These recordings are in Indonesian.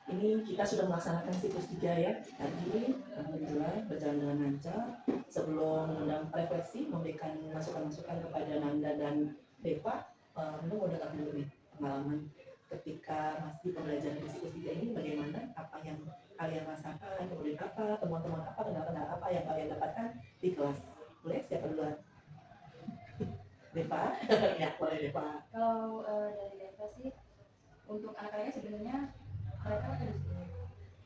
Ini kita sudah melaksanakan siklus 3 ya. Tadi alhamdulillah berjalan dengan lancar. Sebelum mengundang refleksi, memberikan masukan-masukan kepada Nanda dan Deva, Nanda mau dengar dulu nih pengalaman ketika masih pembelajaran di siklus 3 ini, bagaimana, apa yang kalian rasakan, kemudian apa, teman-teman apa, kendala-kendala apa yang kalian dapatkan di kelas. Boleh siapa duluan? Deva? Ya, boleh Deva. Kalau dari Deva sih, untuk anak-anaknya sebenarnya mereka ada di sini.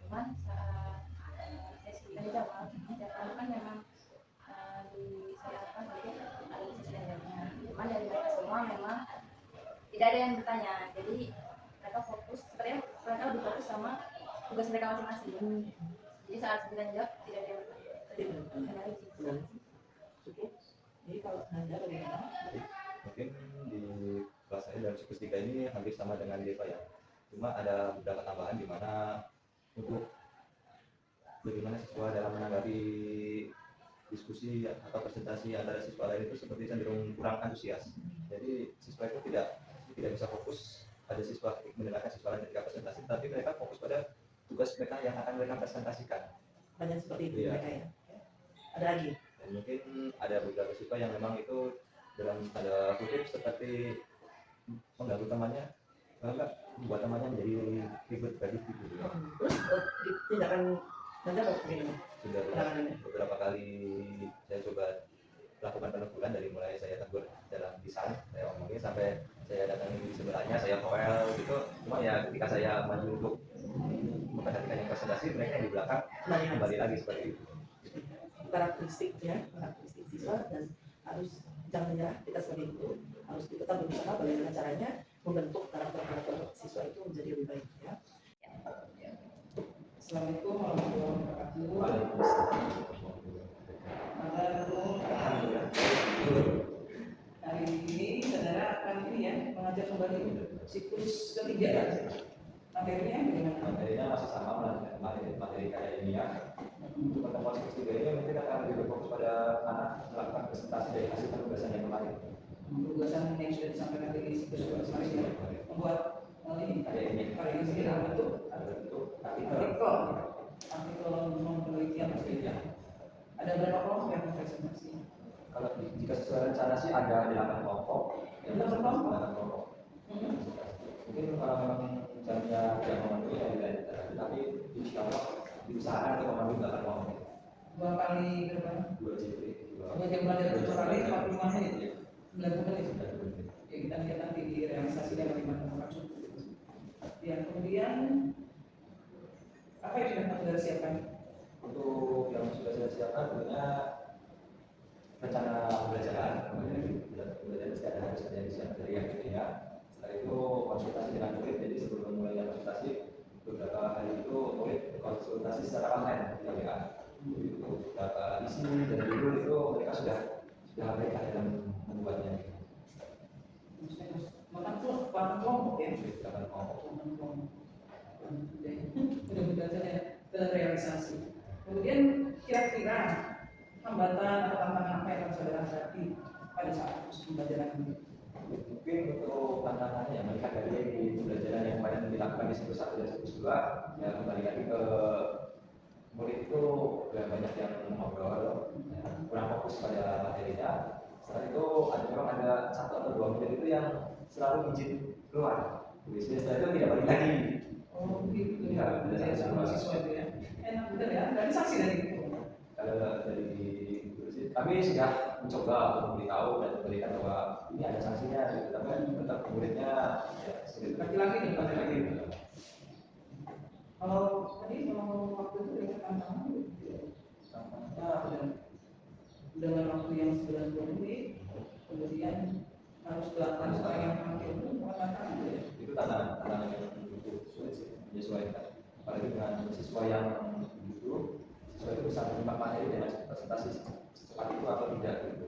Cuman saat sesi tanya jawab kan memang disiapkan untuk ada sesi tanya jawabnya. Cuman dari mereka semua memang tidak ada yang bertanya. Jadi mereka fokus, sebenarnya mereka lebih fokus sama tugas mereka masing-masing. Jadi saat sesi tanya jawab tidak ada yang bertanya. Cukup. Jadi kalau Nanda bagaimana? Mungkin di kelas saya dalam siklus 3 ini hampir sama dengan Deva ya. Cuma ada beberapa tambahan di mana untuk bagaimana siswa dalam menanggapi diskusi atau presentasi antara siswa lain itu seperti cenderung kurang antusias. Jadi siswa itu tidak bisa fokus. Ada siswa mendengarkan siswa lain ketika presentasi, tapi mereka fokus pada tugas mereka yang akan mereka presentasikan. Banyak seperti itu mereka ya. Ada lagi? Dan mungkin ada beberapa siswa yang memang itu dalam tanda kutip seperti mengganggu temannya, enggak membuat temannya menjadi ribet bagi gitu. Terus tindakan Nanda bagaimana? Sudah beberapa kali saya coba lakukan peneguran, dari mulai saya tegur dalam lisan, saya omongin sampai saya datangi di sebelahnya, saya toel gitu. Cuma ya ketika saya maju untuk memperhatikan yang presentasi, mereka yang di belakang kembali lagi seperti itu. Karakteristik siswa, dan harus jangan menyerah. Kita sebagai guru harus tetap berusaha bagaimana caranya membentuk karakter siswa itu menjadi lebih baik ya. Assalamualaikum warahmatullahi wabarakatuh. Hari ini saudara akan mengajar kembali siklus ketiga ya. Materinya bagaimana? Materinya masih sama, materi kayak ini ya. Untuk pertemuan siklus 3 ini mungkin akan lebih berfokus pada anak melakukan presentasi dari hasil penugasan yang kemarin. Penugasan yang sudah disampaikan di siklus kemarin ya. Membuat karya ini sendiri dalam bentuk artikel penelitian. Ada berapa kelompok yang presentasi? Kalau jika sesuai rencana sih ada 8 kelompok. 8 kelompok. Mungkin kalau memang jamnya tidak memenuhi ya dilanjutkan, tapi insya Allah diusahakan untuk memenuhi 8 kelompok. 2 kali berapa? 2 JP. 2 jam belajar 2 kali 45 menit. 90 menit. Ya, kita lihat nanti di realisasinya bagaimana maksud. Ya, kemudian apa yang sudah saudara siapkan? Untuk yang sudah saya siapkan tentunya rencana pembelajaran. Pembelajaran sekarang harus ada disiapkan dari yang ini ya. Setelah itu konsultasi dengan murid. Jadi sebelum mulai konsultasi, beberapa hari itu murid konsultasi secara online di WA. Beberapa isi dan judul itu mereka sudah mereka dalam membuatnya. Makan kelompok ya? Makan kelompok. Mudah-mudahan saja terrealisasi. Kemudian kira-kira hambatan atau tantangan apa yang akan saudara hadapi pada saat pembelajaran ini? Mungkin untuk tantangannya ya, melihat dari pembelajaran yang kemarin dilakukan di siklus 1 dan siklus 2, ya kembali lagi ke murid itu banyak yang ngobrol, kurang fokus pada materinya. Setelah itu memang ada 1 atau 2 murid itu yang selalu izin keluar. Setelah itu tidak balik lagi. Oh gitu Ya, ya, sama siswa itu ya. Enak betul ya, dari saksi dari itu. Kalau dari kami sudah mencoba untuk memberitahu dan memberikan bahwa ini ada sanksinya, gitu. Tapi tetap muridnya ya sulit. Laki-laki dan laki-laki. Kalau tadi mau waktu itu dengan tantangan, dengan waktu yang 90 menit, kemudian harus dilakukan sesuai yang hampir itu bukan tantangan ya. Itu tantangan yang cukup sulit sih menyesuaikan. Apalagi dengan siswa yang dulu, siswa itu bisa menyimak materi dengan presentasi secepat itu atau tidak gitu.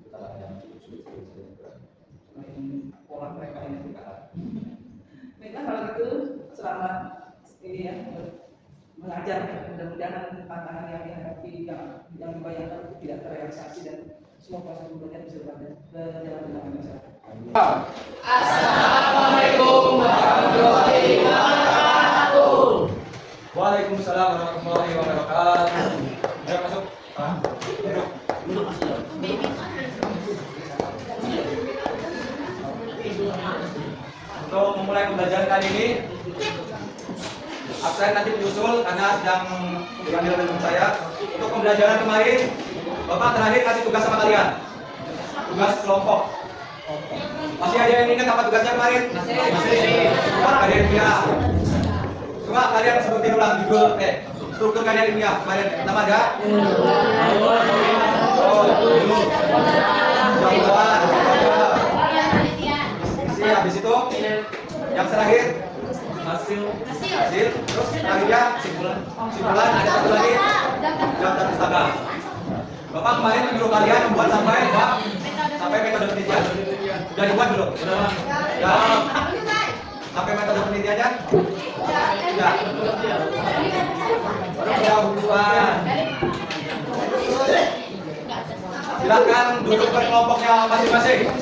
Itu tantangan yang cukup sulit juga. Pola mereka ini. Baiklah kalau gitu selamat ini ya mengajar. Mudah-mudahan tantangan yang dihadapi yang dibayangkan itu tidak terrealisasi dan semua proses pembelajaran bisa berjalan dengan lancar. Assalamualaikum warahmatullahi wabarakatuh. Waalaikumsalam warahmatullahi wabarakatuh. Ayo masuk. Duduk. Untuk memulai pembelajaran kali ini, absen nanti menyusul karena sedang diambil oleh saya. Untuk pembelajaran kemarin, Bapak terakhir kasih tugas sama kalian. Tugas kelompok. Masih ada yang ingat apa tugasnya kemarin? Masih. Kalian ilmiah. Coba kalian sebutin ulang judul, struktur kalian ilmiah kemarin. Pertama ada? Jawaban. Habis itu yang terakhir hasil. Terus terakhirnya simpulan. Ada satu lagi daftar pustaka. Bapak kemarin menyuruh kalian membuat sampai metode penelitian. Sudah dibuat belum? Ya. Sampai metode penelitiannya? Sudah. Sudah hubungan. Silakan duduk per kelompoknya masing-masing.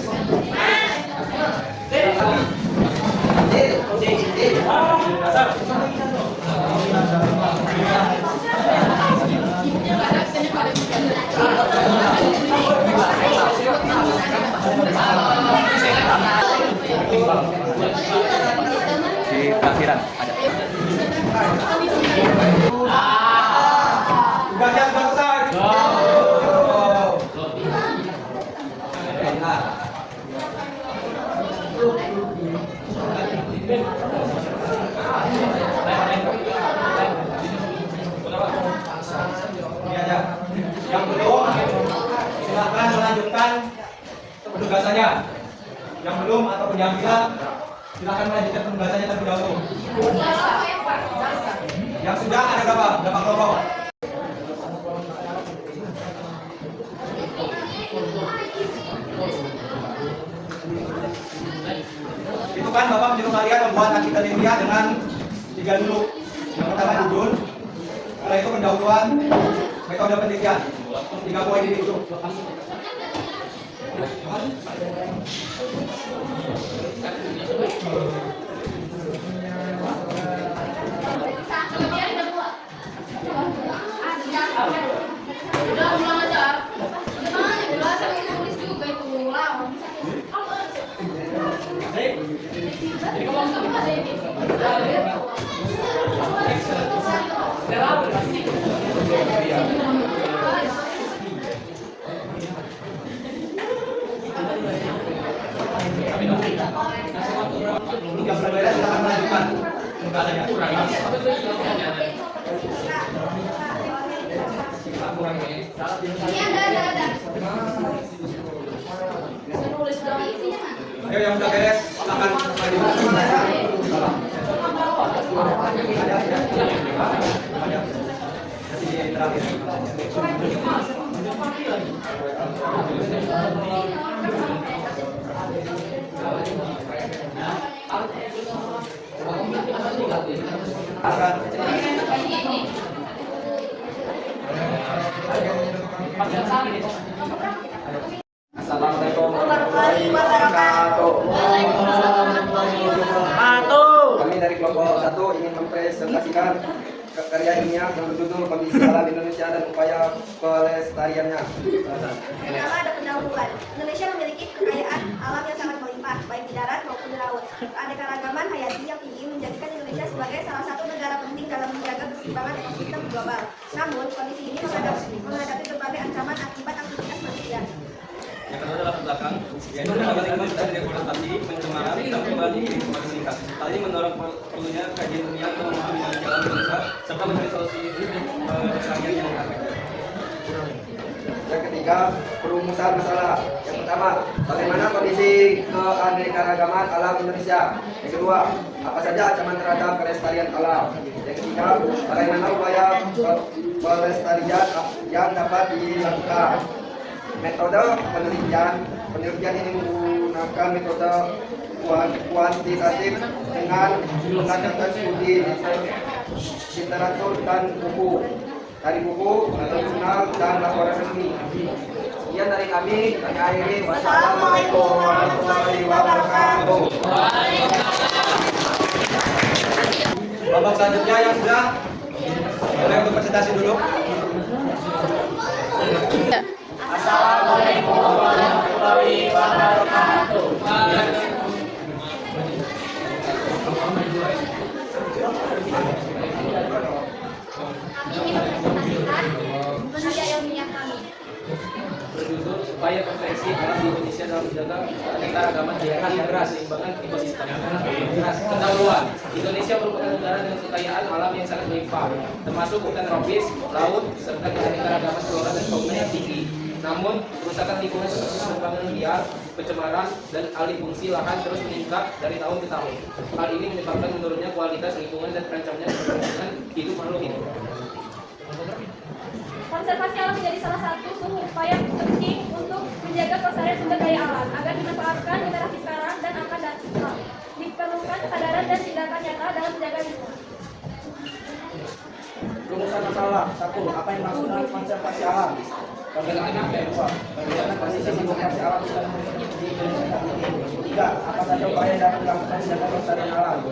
Di parkiran ada. Tugasnya sudah selesai. Yang belum, silakan melanjutkan penugasannya. Yang belum ataupun yang bilang, silakan melanjutkan penugasannya terlebih dahulu. Yang sudah ada berapa? Berapa kelompok? Itu kan Bapak menyuruh kalian membuat artikel ilmiah dengan 3 dulu. Yang pertama judul, setelah itu pendahuluan, metode penelitian. 3 poin ini itu. Jika berbeda silakan melanjutkan penugasannya. Ayo yang sudah beres silakan melanjutkan. Assalamualaikum warahmatullahi wabarakatuh. Kami dari kelompok 1 ingin mempresentasikan karya ilmiah yang berjudul Kondisi Alam Indonesia dan Upaya Pelestariannya. Pertama ada pendahuluan. Indonesia memiliki kekayaan alam yang sangat melimpah, baik di darat maupun di laut. Keanekaragaman hayati yang tinggi menjadikan Indonesia sebagai salah satu negara penting dalam menjaga keseimbangan ekosistem global. Namun, kondisi ini menghadapi berbagai ancaman akibat aktivitas manusia. Yang kedua adalah belakang, yaitu menjaga lingkungan dari deforestasi, pencemaran, dan kembali lingkungan meningkat. Hal ini mendorong perlunya kajian ilmiah untuk memahami jalan bangsa serta mencari solusi pelestarian yang efektif. Yang ketiga, perumusan masalah. Yang pertama, bagaimana kondisi keanekaragaman alam Indonesia. Yang kedua, apa saja ancaman terhadap kelestarian alam. Yang ketiga, bagaimana upaya pelestarian yang dapat dilakukan. Metode penelitian ini menggunakan metode kuantitatif dengan mengadakan studi literatur dan buku. Dari buku, jurnal, dan laporan resmi. Sekian dari kami, kami akhiri. Wassalamualaikum warahmatullahi wabarakatuh. Babak selanjutnya yang sudah Boleh untuk presentasi dulu. Assalamualaikum warahmatullahi wabarakatuh. Kami ingin mempresentasikan penelitian ilmiah kami. Berjudul upaya konferensi alam di Indonesia dalam menjaga keanekaragaman hayati keseimbangan ekosistem. Pendahuluan, Indonesia merupakan negara dengan kekayaan alam yang sangat melimpah, termasuk hutan tropis, laut, serta keanekaragaman flora dan fauna yang tinggi. Namun, kerusakan lingkungan seperti pengembangan liar, pencemaran, dan alih fungsi lahan terus meningkat dari tahun ke tahun. Hal ini menyebabkan menurunnya kualitas lingkungan dan terancamnya keberlangsungan hidup makhluk hidup. Konservasi alam menjadi salah satu upaya penting untuk menjaga kelestarian sumber daya alam agar dimanfaatkan generasi sekarang dan akan datang. Diperlukan kesadaran dan tindakan nyata dalam menjaga lingkungan. Rumusan masalah. 1. Apa yang dimaksud dengan konservasi alam? Bagaimana kondisi konservasi alam di Indonesia? 3. Apa saja upaya yang dapat dilakukan menjaga kelestarian alam?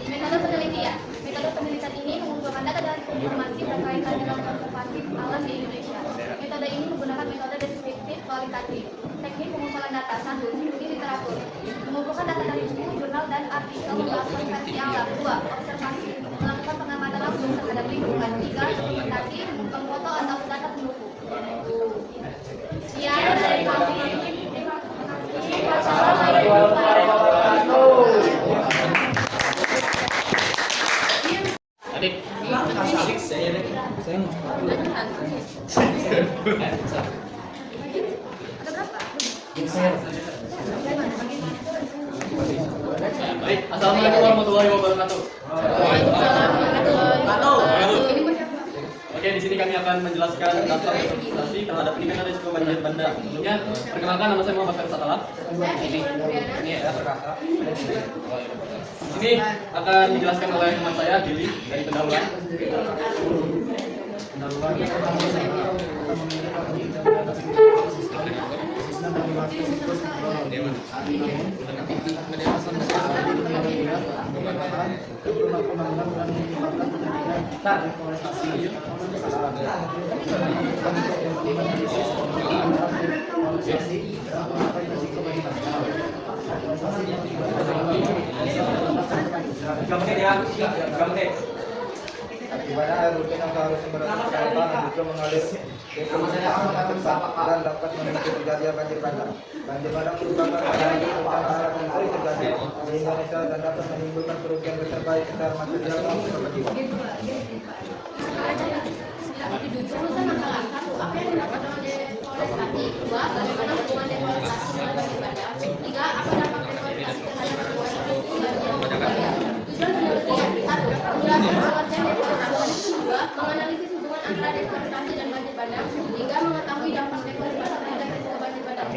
Metode penelitian. Metode penelitian ini mengumpulkan data dan informasi berkaitan dengan konservasi alam di Indonesia. Metode ini menggunakan metode deskriptif kualitatif. Teknik pengumpulan data. 1. Studi literatur. Mengumpulkan data dari buku, jurnal, dan artikel membahas konservasi alam. 2. Observasi. Melakukan pengamatan langsung terhadap lingkungan. 3. Dokumentasi, pengfoto atau data pendukung. Sekian dari kami. Terima kasih. Wassalamualaikum warahmatullahi wabarakatuh. Adik, saya baik. Assalamualaikum warahmatullahi wabarakatuh. Oke, di sini kami akan menjelaskan daftar representasi terhadap peningkatan risiko banjir bandang. Sebelumnya, perkenalkan nama saya Muhammad Faris Atala. Ini ya, perkasa. Ini akan dijelaskan oleh teman saya, Billy, dari pendahuluan. Gimana air hujan yang seharusnya berada justru mengalir ke cepat dan dapat memicu terjadinya banjir bandang. Banjir bandang merupakan terjadi hujan air yang sering terjadi di Indonesia dan dapat menimbulkan kerugian besar baik secara material maupun jiwa. Rumusan masalah. 1. Apa yang dilakukan oleh deforestasi? 2. Bagaimana hubungan deforestasi dengan banjir bandang? 3. Apa dampak deforestasi terhadap lingkungan hidup dan yang berbahaya? Tujuan penelitian. 1. Menjelaskan pengertian deforestasi. 2. Menganalisis hubungan antara deforestasi dan banjir bandang. 3. Mengetahui dampak deforestasi terhadap risiko banjir bandang.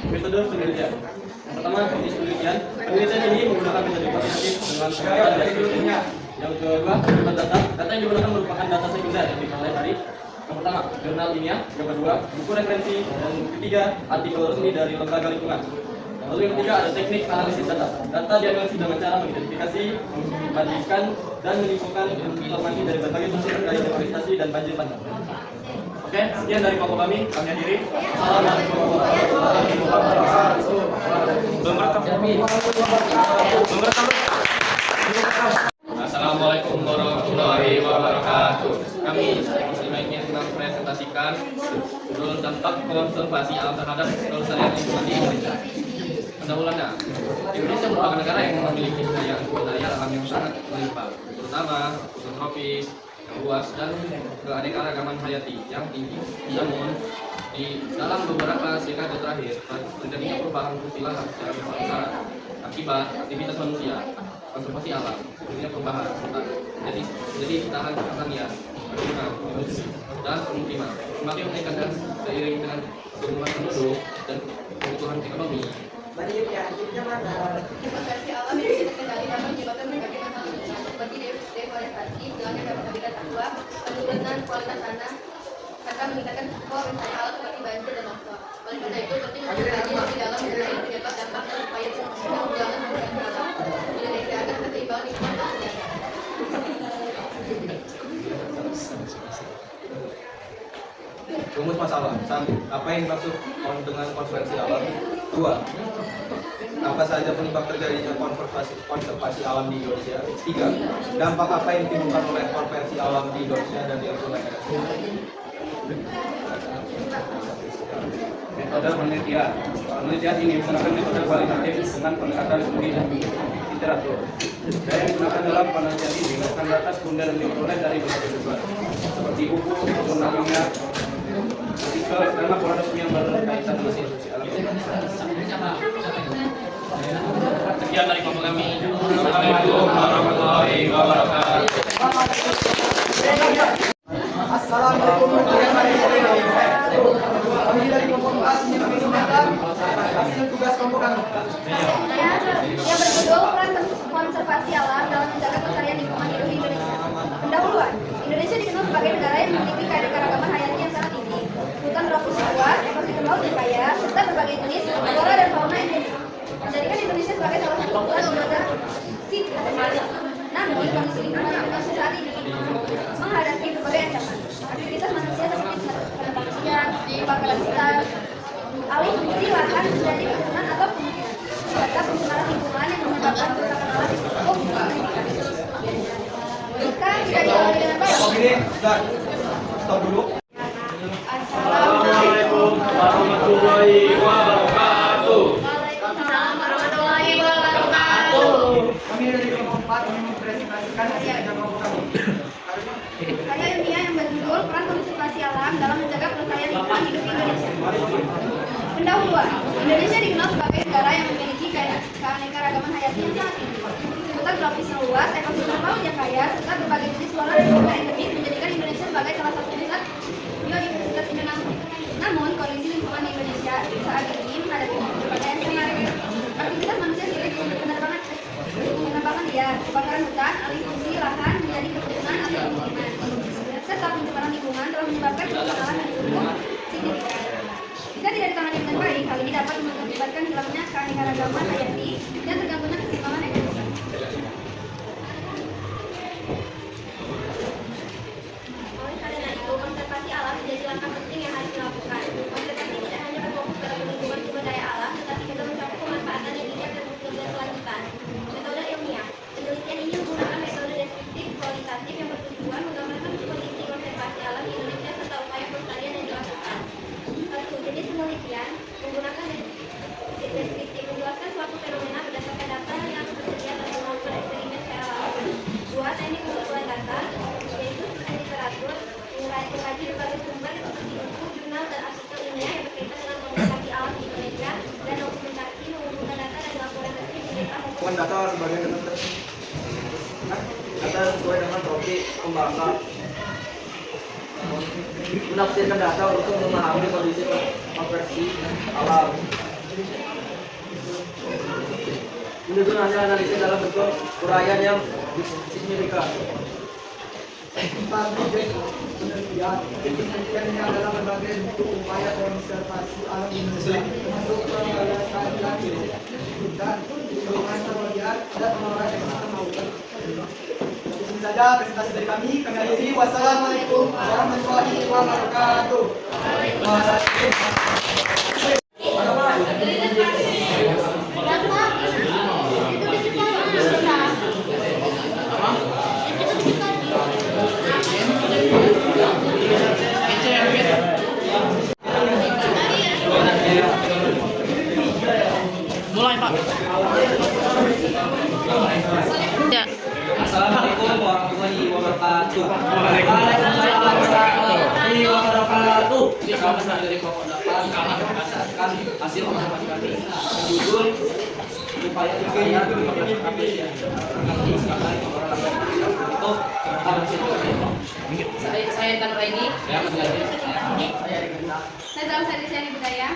Metode penelitian. Yang pertama, teknis penelitian. Penelitian ini menggunakan metode kuantitatif dengan penggunaan dari penelitiannya. Yang kedua, sumber data. Data yang digunakan merupakan data sekunder yang diperoleh dari yang pertama, jurnal ilmiah. Yang kedua, buku referensi. Dan ketiga, artikel resmi dari lembaga lingkungan. Lalu yang ketiga ada teknik analisis data. Data dianalisis dengan cara mengidentifikasi, membandingkan, dan menyimpulkan informasi dari berbagai sumber terkait deforestasi dan banjir bandang. Oke, sekian dari kelompok kami. Kami akhiri. Assalamualaikum warahmatullahi wabarakatuh. Belum rekam. Assalamualaikum warahmatullahi wabarakatuh. Kami ingin mempresentasikan judul dampak konservasi alam terhadap kelestarian lingkungan di Indonesia. Pendahuluannya, Indonesia merupakan negara yang memiliki kekayaan sumber daya alam yang sangat melimpah, terutama hutan tropis yang luas dan keanekaragaman hayati yang tinggi. Namun, di dalam beberapa dekade terakhir terjadinya perubahan fungsi lahan secara besar-besaran akibat aktivitas manusia. Konservasi alam, tentunya perubahan hutan, jadi lahan pertanian, perkebunan, industri, dan pemukiman semakin meningkat seiring dengan pertumbuhan penduduk dan kebutuhan ekonomi. Konservasi alam yang tidak terkendali dapat menyebabkan berbagai masalah seperti deforestasi, hilangnya habitat satwa, penurunan kualitas tanah, akan meningkatkan risiko bencana alam seperti banjir dan longsor. Oleh karena itu, penting mengkaji lebih dalam mengenai penyebab dampak dan upaya penanggulangan bencana alam Indonesia agar keseimbangan lingkungan terjaga. Rumus masalah. 1. Apa yang dimaksud dengan konservasi alam? 2. Apa saja penyebab terjadinya konservasi alam di Indonesia? 3. Dampak apa yang ditimbulkan oleh konservasi alam di Indonesia dan di lingkungan? Metode penelitian. Penelitian ini menggunakan metode kualitatif dengan pendekatan studi dan literatur. Daya yang digunakan dalam penelitian ini menggunakan data sekunder yang diperoleh dari berbagai sumber, seperti buku, jurnalnya, artikel, dan laporan resmi yang berkaitan dengan institusi alam. Sekian dari kelompok kami. Assalamualaikum warahmatullahi wabarakatuh. Assalamualaikum warahmatullahi wabarakatuh. Kami dari kelompok A ini kami sampaikan hasil tugas kelompok kami. Yang berjudul peran konservasi alam dalam menjaga kelestarian lingkungan hidup di Indonesia. Pendahuluan, Indonesia dikenal sebagai negara yang memiliki keanekaragaman hayati yang sangat tinggi, hutan tropis luas, ekosistem laut yang kaya, serta berbagai jenis flora dan fauna endemik, menjadikan Indonesia sebagai salah satu pulau lembaga situs. Namun, kondisi lingkungan Indonesia saat ini menghadapi berbagai ancaman. Aktivitas manusia seperti penebangan ikan, kebakaran hutan, alih fungsi lahan menjadi perkebunan atau pemukiman, serta pencemaran lingkungan yang menyebabkan kerusakan alam yang cukup signifikan. Jika tidak diawali dengan baik. Stop dulu. Assalamualaikum warahmatullahi wabarakatuh. Waalaikumsalam warahmatullahi wabarakatuh. Kami dari kelompok 4 ingin mempresentasikan hasil kerja kelompok kami. Karya ilmiah yang berjudul Peran Konservasi Alam dalam Menjaga Kelestarian Lingkungan Hidup di Indonesia. Pendahuluan, Indonesia dikenal sebagai negara yang memiliki keanekaragaman hayati yang sangat tinggi. Hutan tropis yang luas, ekosistem laut yang kaya, serta berbagai jenis flora dan fauna endemik menjadikan Indonesia sebagai salah satu pusat biodiversitas internasional. Namun, kondisi lingkungan di Indonesia saat ini menghadapi berbagai ancaman. Aktivitas manusia seperti penerbangan liar, kebakaran hutan, alih fungsi lahan menjadi perkebunan atau pemukiman, serta pencemaran lingkungan telah menyebabkan kerusakan alam yang cukup signifikan. Jika tidak ditangani dengan baik, hal ini dapat mengakibatkan hilangnya keanekaragaman hayati dan terganggunya keseimbangan ekosistem. Oleh karena itu, konservasi alam menjadi langkah penting yang harus dilakukan. Konservasi tidak hanya berfokus pada perlindungan sumber daya alam, tetapi juga mencakup pemanfaatan yang bijak dan berkelanjutan. Metode ilmiah. Penelitian ini menggunakan metode deskriptif kualitatif yang bertujuan menggambarkan kondisi konservasi alam di Indonesia serta upaya pelestarian yang dilakukan. Satu, jenis penelitian menggunakan deskriptif menjelaskan suatu fenomena berdasarkan data yang tersedia dan melakukan eksperimen secara langsung. Dua, teknik pengumpulan data, yaitu studi literatur, mengkaji berbagai sumber seperti buku, jurnal, dan artikel ilmiah yang berkaitan dengan konservasi alam di Indonesia dan dokumentasi mengumpulkan data dan laporan resmi pemerintah maupun Data sebagai data sesuai dengan topik pembahasan. Menafsirkan data untuk memahami kondisi konservasi alam. Menyusun hasil analisis dalam bentuk uraian yang signifikan. Penelitian ini adalah berbagai bentuk upaya konservasi alam Indonesia, termasuk pelestarian hutan, lingkungan terlihat, dan pengelolaan ekosistem laut. Di sini saja presentasi dari kami akhiri. Wassalamualaikum warahmatullahi wabarakatuh. Mulai, Pak. Ya. Assalamualaikum warahmatullahi wabarakatuh. Waalaikumsalam warahmatullahi wabarakatuh. Kami dari kelompok 8 berdasarkan hasil observasi kami. Judul upaya pencarian Saya Intan Raini. Saya dalam Sarjana Budaya.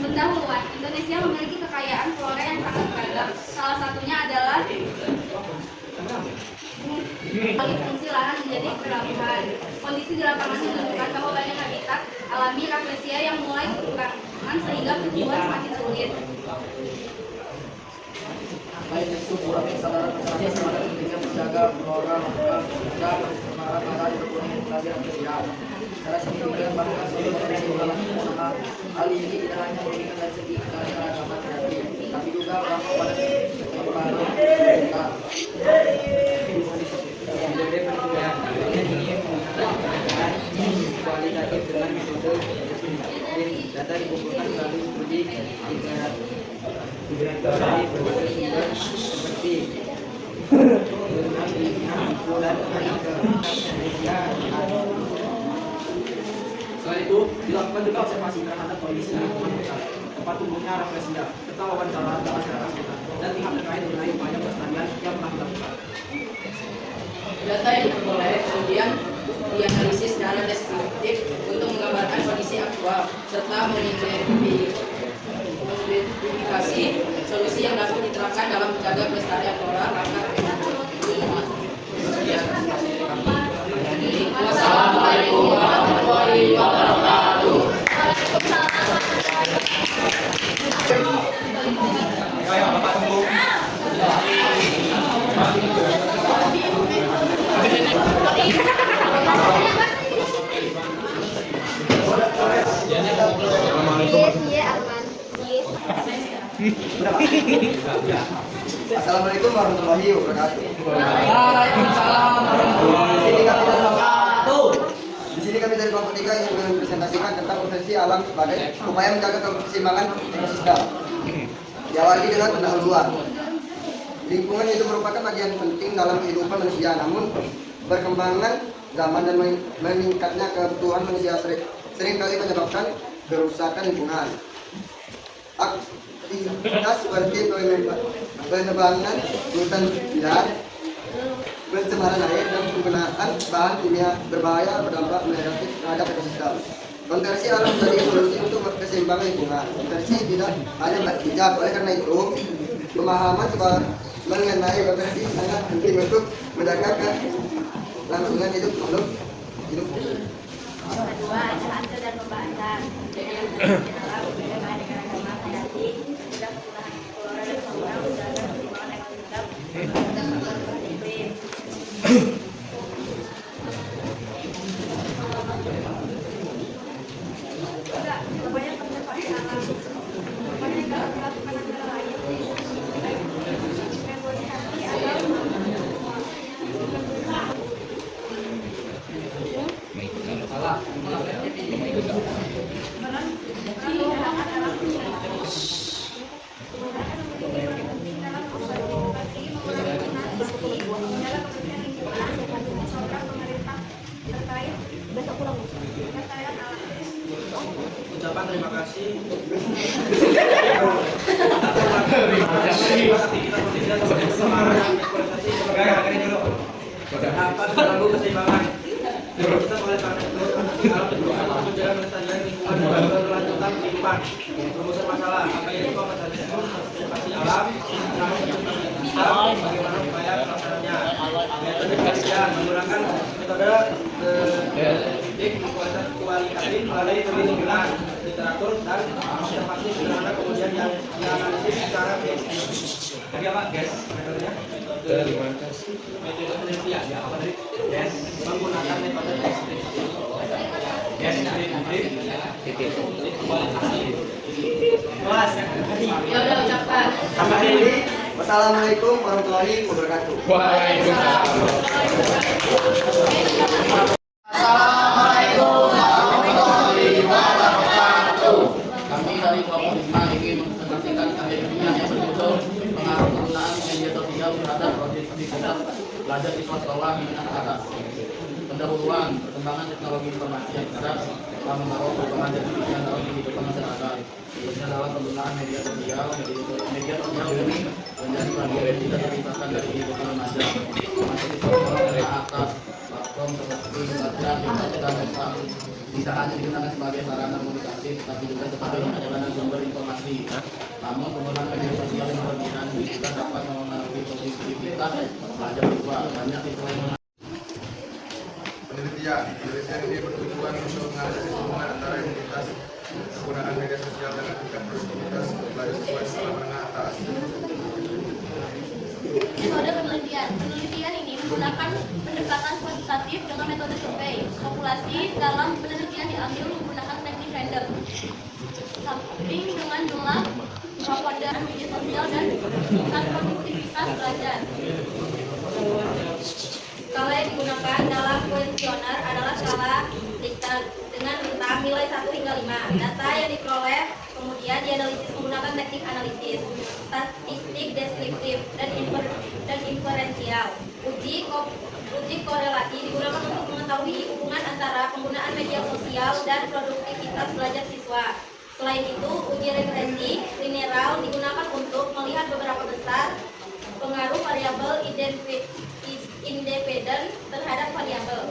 Pendahuluan, Indonesia memiliki kekayaan flora yang sangat beragam. Salah satunya adalah alih fungsi lahan menjadi kerapuhan. Kondisi di lapangan menunjukkan bahwa banyak habitat alami rafflesia yang mulai berkurang sehingga pertumbuhan semakin sulit. Baik itu kurang kesadaran masyarakat terhadap pentingnya menjaga flora lokal dan pencemaran mata di berkurangnya pelajaran kesehatan. Secara signifikan bahkan seluruh kondisi dalam usaha hal ini tidak hanya merugikan dari segi keanekaragaman kreatif, tapi juga berdampak pada pengembangan mereka. Metode penilaian ini menggunakan kualitatif dengan metode data dikumpulkan melalui uji dari berbagai sumber seperti kumpulan Selain itu, dilakukan juga observasi terhadap kondisi lingkungan lokal, tempat tumbuhnya rafflesia, serta wawancara dengan masyarakat sekitar, dan pihak terkait mengenai upaya pelestarian yang telah dilakukan. Data yang diperoleh kemudian dianalisis secara deskriptif untuk menggambarkan kondisi aktual serta mengidentifikasi solusi yang dapat diterapkan dalam menjaga pelestarian flora langka. Wassalamualaikum warahmatullahi wabarakatuh. Assalamualaikum warahmatullahi wabarakatuh. Waalaikumsalam warahmatullahi wabarakatuh. Di sini kami dari kelompok 3 yang mempresentasikan tentang potensi alam sebagai upaya menjaga keseimbangan ekosistem. Diawali dengan pendahuluan. Lingkungan itu merupakan bagian penting dalam kehidupan manusia, namun perkembangan zaman dan meningkatnya kebutuhan manusia seringkali menyebabkan kerusakan lingkungan. Aktivitas seperti penebangan hutan liar, pencemaran air, dan penggunaan bahan kimia berbahaya berdampak negatif terhadap ekosistem. Konversi alam menjadi solusi untuk keseimbangan lingkungan. Konversi tidak hanya bijak, oleh karena itu pemahaman mengenai konversi sangat penting untuk menjaga kelangsungan hidup makhluk hidup. Kedua, hasil dan pembahasan. Jadi yang adalah bagaimana keragaman hayati, juga penggunaan flora dan fauna menjaga keseimbangan ekosistem dan perubahan iklim. Juga banyak konservasi alam, banyak yang dilakukan antara lain memodifikasi alam. Ucapan terima kasih. Dapat mengganggu keseimbangan. Kita oleh karena itu menjaga kelestarian lingkungan dan berkelanjutan kehidupan. Rumusan masalah apa itu konservasi alam, bagaimana upaya pelaksanaannya. Metode penelitian menggunakan metode kualitatif melalui penelitian literatur dan observasi sederhana, kemudian yang dianalisis secara jadi apa guys metodenya? Metode penelitian ya apa tadi? Yes, menggunakan metode deskriptif. Yes, Ya udah ucapkan. Sampai ini, wassalamualaikum warahmatullahi wabarakatuh. Assalamualaikum warahmatullahi wabarakatuh. Kami dari kelompok 5 ingin mempresentasikan kajian yang berjudul pengaruh penggunaan media sosial terhadap produktivitas belajar siswa sekolah menengah ke atas. Pendahuluan perkembangan teknologi informasi yang cerdas telah membawa perubahan signifikan dalam kehidupan masyarakat, khususnya dalam penggunaan media sosial. Media sosial ini menjadi bagian tidak terpisahkan dari kehidupan remaja, termasuk siswa sekolah menengah atas. Platform seperti WhatsApp, Instagram, WhatsApp tidak hanya digunakan sebagai sarana komunikasi, tetapi juga sebagai perjalanan sumber informasi. Namun penggunaan media sosial yang berlebihan juga dapat mempengaruhi produktivitas belajar siswa. Banyak siswa yang penelitian. Penelitian ini bertujuan untuk menganalisis hubungan antara imunitas penggunaan media sosial dengan tingkat produktivitas pelajar siswa sekolah menengah atas. Metode penelitian. Penelitian ini menggunakan pendekatan kuantitatif dengan metode survei populasi. Dalam penelitian diambil menggunakan teknik random, sampling dengan jumlah responden media sosial dan tingkat produktivitas pelajar. Skala yang digunakan dalam kuesioner adalah skala Likert dengan rentang nilai 1 hingga 5. Data yang diperoleh kemudian dianalisis menggunakan teknik analisis, statistik deskriptif, dan inferensial. Uji korelasi digunakan untuk mengetahui hubungan antara penggunaan media sosial dan produktivitas belajar siswa. Selain itu, uji regresi linear digunakan untuk melihat beberapa besar pengaruh variabel independen terhadap variabel.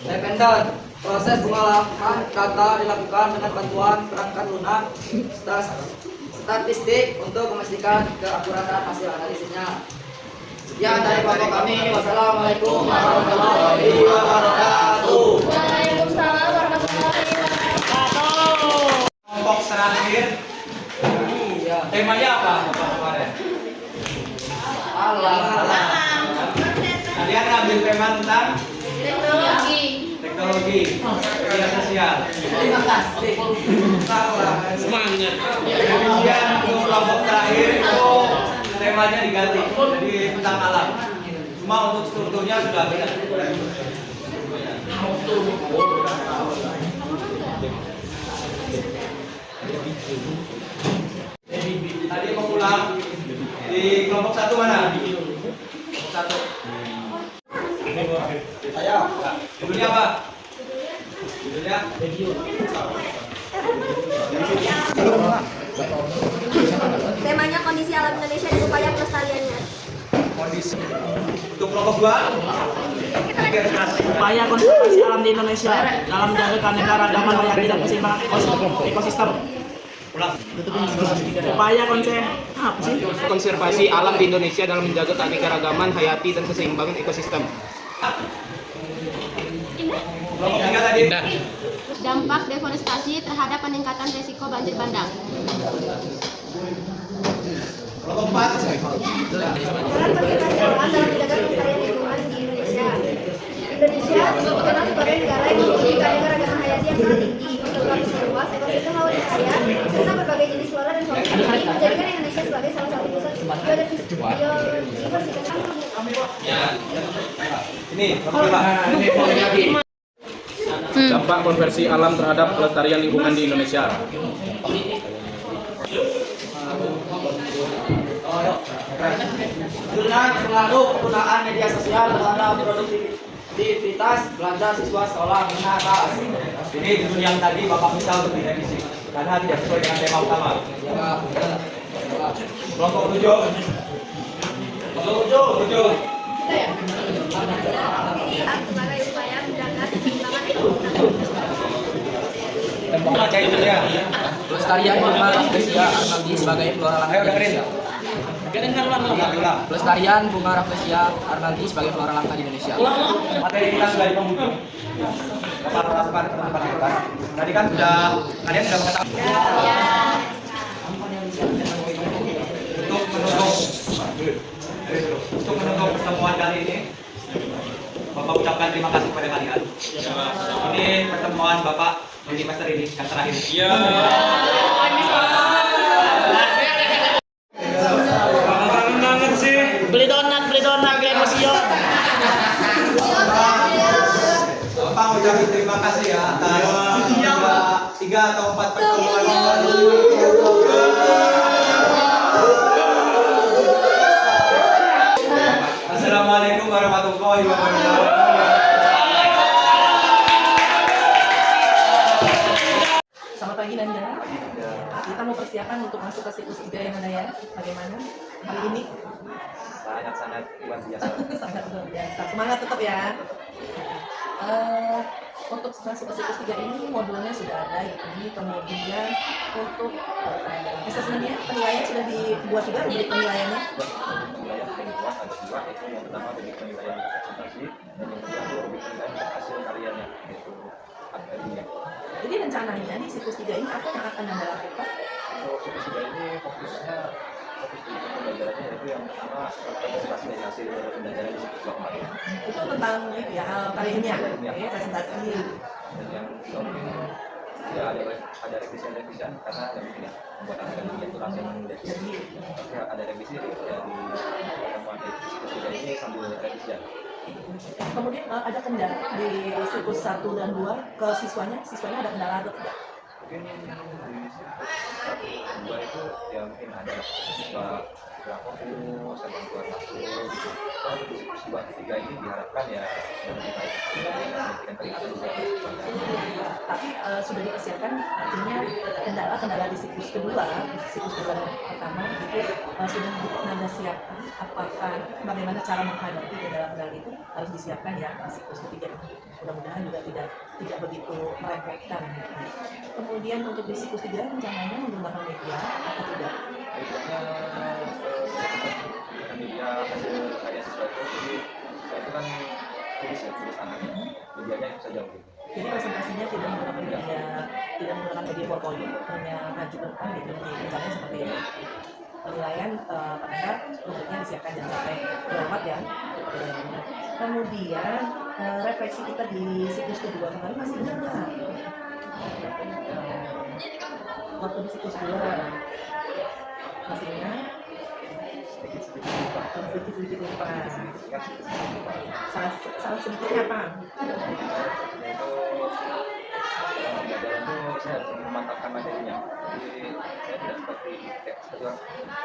Dependent. Proses pengolahan data dilakukan dengan bantuan perangkat lunak statistik untuk memastikan keakuratan hasil analisisnya. Sekian dari kelompok kami. Wassalamualaikum warahmatullahi wabarakatuh. Waalaikumsalam warahmatullahi wabarakatuh. Kelompok terakhir. Temanya apa kemarin? Alam. Kalian ngambil tema tentang teknologi, media sosial. Terima kasih. Semangat. Kemudian untuk kelompok terakhir itu temanya diganti jadi tentang alam. Cuma untuk strukturnya sudah beda. Tadi mengulang di kelompok satu mana? Kelompok satu. Saya. Judulnya apa? Judulnya Temanya kondisi alam Indonesia dan upaya pelestariannya. kondisi. Untuk kelompok dua, Upaya konservasi alam di Indonesia dalam menjaga keanekaragaman hayati dan keseimbangan ekosistem. Upaya konservasi alam di Indonesia dalam menjaga keanekaragaman hayati dan keseimbangan ekosistem. kelompok tiga tadi. Dampak deforestasi terhadap peningkatan risiko banjir bandang. Kelompok empat. Peran konservasi alam dalam menjaga kelestarian lingkungan di Indonesia. Indonesia dikenal sebagai negara yang memiliki keanekaragaman hayati yang sangat tinggi, bergeografi luas, ekosistem laut yang kaya, serta berbagai jenis flora dan fauna. Ini menjadikan Indonesia sebagai salah satu pusat biodiversitas. Ini kelompok lima. Dampak konversi alam terhadap pelestarian lingkungan di Indonesia. Dengan pengaruh penggunaan media sosial terhadap produktivitas belajar siswa sekolah menengah atas. Ini judul yang tadi Bapak bisa untuk direvisi karena tidak sesuai dengan tema utama. Kelompok tujuh. Sebagai upaya menjaga keseimbangan ekosistem. Baca judulnya. Pelestarian bunga rafflesia arnaldi sebagai flora langka di Indonesia. Pelestarian bunga rafflesia arnaldi sebagai flora langka di Indonesia. Materi kita sudah di penghujung. Bapak teman-teman kita. Tadi kan kalian sudah mengetahui. Untuk menutup pertemuan kali ini, Bapak ucapkan terima kasih kepada kalian. Ini pertemuan Bapak di semester ini yang terakhir. Iya. Kangen sih. Beli donat kayak museum. Bapak ucapin terima kasih ya atas 3 atau 4 pertemuan. Assalamualaikum warahmatullahi wabarakatuh. Selamat pagi Nanda. Kita mau persiapan untuk masuk ke siklus 3 ya Nanda ya. Bagaimana hari ini? Sangat luar biasa. Sangat luar biasa. Semangat tetap ya. Untuk masuk ke siklus 3 ini modulnya sudah ada ini, kemudian untuk asesmennya penilaian sudah dibuat juga, rubrik penilaiannya. luas, ada dua, itu yang pertama objek penilaian presentasi dan yang kedua itu objek penilaian hasil karyanya, yaitu akademia. Jadi rencananya di siklus 3 ini apa yang akan Anda lakukan? Untuk siklus 3 ini fokus di pembelajarannya yaitu yang pertama presentasi dari hasil pembelajaran di siklus 2 kemarin. Itu tentang ya karyanya, ya, presentasi. Dan yang kedua mungkin ya ada revisi-revisian karena ya mungkin ya membuat akademia itu langsung revisi. Tapi ada revisi ya di pertemuan di siklus 3 ini sambil revisian. Kemudian ada kendala di siklus 1 dan 2 ke siswanya ada kendala atau tidak? Mungkin di siklus 1 dan 2 itu ya mungkin ada siswa kurang fokus, ada yang kurang masuk gitu. Kalau di siklus 2 dan 3 ini diharapkan ya lebih baik memberikan peringatan juga ke siswa. Tapi sudah dipersiapkan, artinya kendala di siklus kedua, siklus kedua pertama itu sudah Anda siapkan. Apakah bagaimana cara menghadapi kendala-kendala itu harus disiapkan ya di siklus ketiga. Mudah-mudahan juga tidak begitu merepotkan. Kemudian untuk di siklus 3 rencananya menggunakan media atau tidak? Media hasil karya siswa itu, jadi siswa itu kan tulis anak, medianya bisa jauh gitu. Jadi presentasinya tidak menggunakan media portfolio, hanya maju ke depan gitu, misalnya seperti ini. Penilaian Anda bentuknya disiapkan jangan sampai lewat ya. Kemudian refleksi kita di siklus kedua kemarin masih ingat nggak? Waktu di siklus 2 masih ingat? Sedikit lupa. Salah sedikitnya apa? Pembelajaran itu saya harus memantapkan materinya. Jadi saya tidak seperti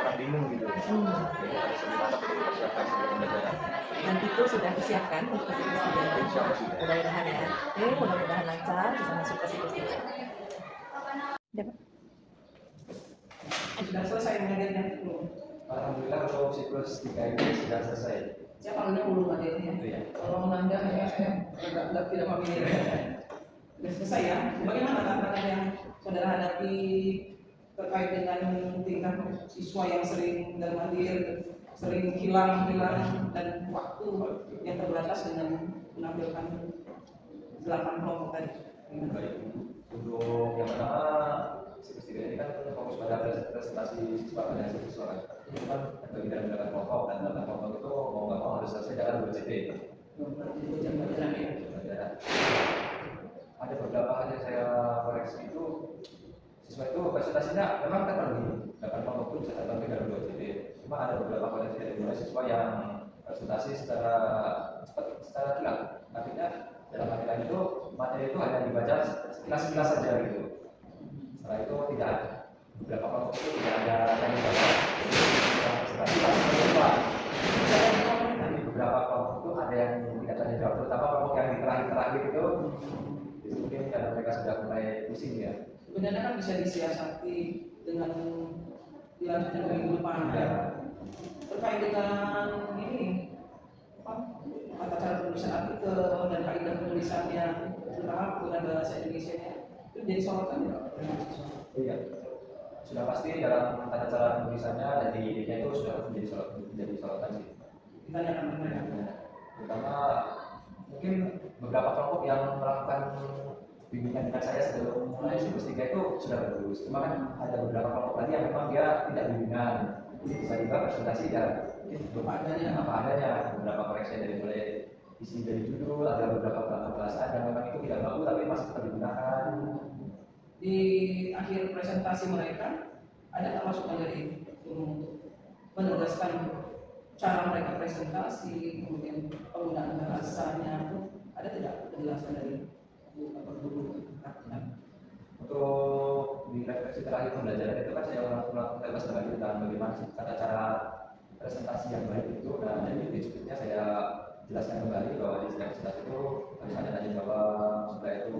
orang bingung gitu. Jadi harus lebih mantap untuk mempersiapkan sebelum pembelajaran. Dan itu sudah disiapkan untuk ke siklus 3. Insya Allah sudah. Mudah-mudahan ya. Oke, mudah-mudahan lancar bisa masuk ke siklus 3. Sudah selesai mengajarnya belum? Alhamdulillah untuk siklus 3 ini sudah selesai. Saya panggilnya dulu materinya. Itu ya. Kalau Nanda hanya saya tidak familiar. Sudah selesai ya. Bagaimana tantangan yang saudara hadapi terkait dengan tingkat siswa yang sering hadir, sering hilang dan waktu yang terbatas dengan menampilkan 8 kelompok tadi? Baik. Untuk yang pertama siklus 3 ini kan fokus pada presentasi siswa dan siswa kan. Itu kan terbagi dari 8 kelompok dan 8 kelompok itu mau nggak mau harus selesai dalam 2 CT. Ada beberapa hal yang saya koreksi itu siswa itu presentasinya memang terbagi 8 kelompok itu bisa terbagi dalam 2 CT. Cuma ada beberapa koreksi dari mulai siswa yang presentasi secara cepat, secara kilat. Artinya dalam artian itu materi itu hanya dibaca sekilas-sekilas saja gitu. Setelah itu tidak ada beberapa kelompok itu tidak ada yang dibaca presentasi langsung lupa. Di beberapa kelompok itu ada yang tidak tanya jawab, terutama kelompok yang di terakhir itu mungkin karena mereka sudah mulai pusing ya. Sebenarnya kan bisa disiasati dengan dilanjutkan ke minggu depan ya. Terkait dengan ini tata cara penulisan artikel dan kaidah penulisannya terutama penggunaan bahasa Indonesia itu jadi sorotan ya. Iya, sudah pasti dalam tata cara penulisannya dan di idenya itu sudah menjadi sorotan sih. Ditanyakan mereka. Terutama mungkin beberapa kelompok yang melakukan bimbingan dengan saya sebelum mulai siklus 3 itu sudah bagus. Cuma kan ada beberapa kelompok lagi yang memang dia tidak bimbingan. Jadi tiba-tiba presentasi ya apa adanya. Beberapa koreksi dari mulai isi dari judul, ada beberapa bahasa yang memang itu tidak bagus tapi masih tetap digunakan. Di akhir presentasi mereka ada tak masukan dari untuk menegaskan cara mereka presentasi, kemudian penggunaan bahasanya, ada tidak penjelasan dari guru? Untuk di refleksi terakhir pembelajaran itu kan saya melakukan tugas lagi tentang bagaimana tata cara presentasi yang baik itu. Nah, jadi di berikutnya saya jelaskan kembali bahwa di setiap presentasi itu harus ada tanya jawab supaya itu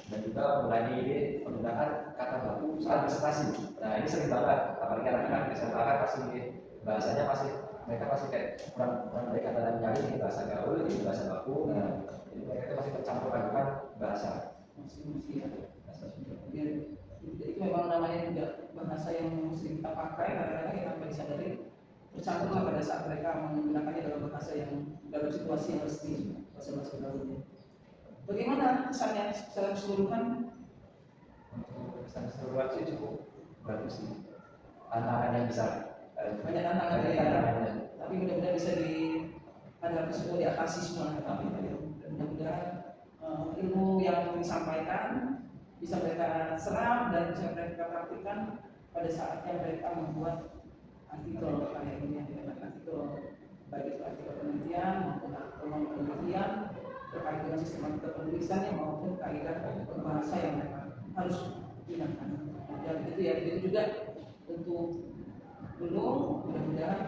dan juga mulai penggunaan kata baku saat presentasi. Nah, ini sering banget, apalagi anak-anak SMA kan masih bahasanya mereka masih kayak kurang baik antara nyari bahasa gaul, bahasa baku. Nah, jadi mereka itu masih tercampur adukan bahasa. Itu memang namanya juga bahasa yang mesti kita pakai, kadang-kadang kita tanpa disadari campurlah pada saat mereka menggunakannya dalam bahasa yang dalam situasi yang resmi, bahasa gaulnya. Bagaimana kesannya secara keseluruhan? Kesan keseluruhan sih cukup bagus sih. Tantangannya besar. Banyak tantangan ya, tapi mudah-mudahan bisa dihadapi semua, diatasi semua. Mudah-mudahan ilmu yang disampaikan bisa mereka serap dan bisa mereka praktikkan pada saatnya mereka membuat artikel kayak ini, artikel baik itu artikel penelitian maupun artikel penelitian terkait dengan sistematika penulisannya maupun kaidah berbahasa yang mereka harus gunakan. Dan itu ya, begitu juga untuk belum, mudah-mudahan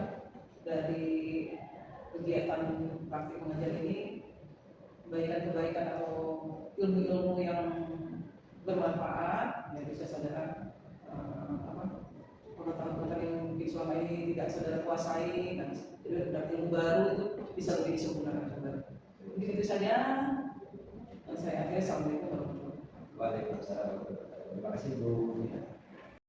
dari kegiatan praktik mengajar ini kebaikan-kebaikan atau ilmu-ilmu yang bermanfaat yang bisa saudara pengetahuan-pengetahuan yang mungkin selama ini tidak saudara kuasai dan tidak ilmu baru itu bisa lebih disempurnakan saudara. Mungkin itu saja. Saya akhir. Assalamualaikum warahmatullahi wabarakatuh. Waalaikumsalam. Terima kasih Bu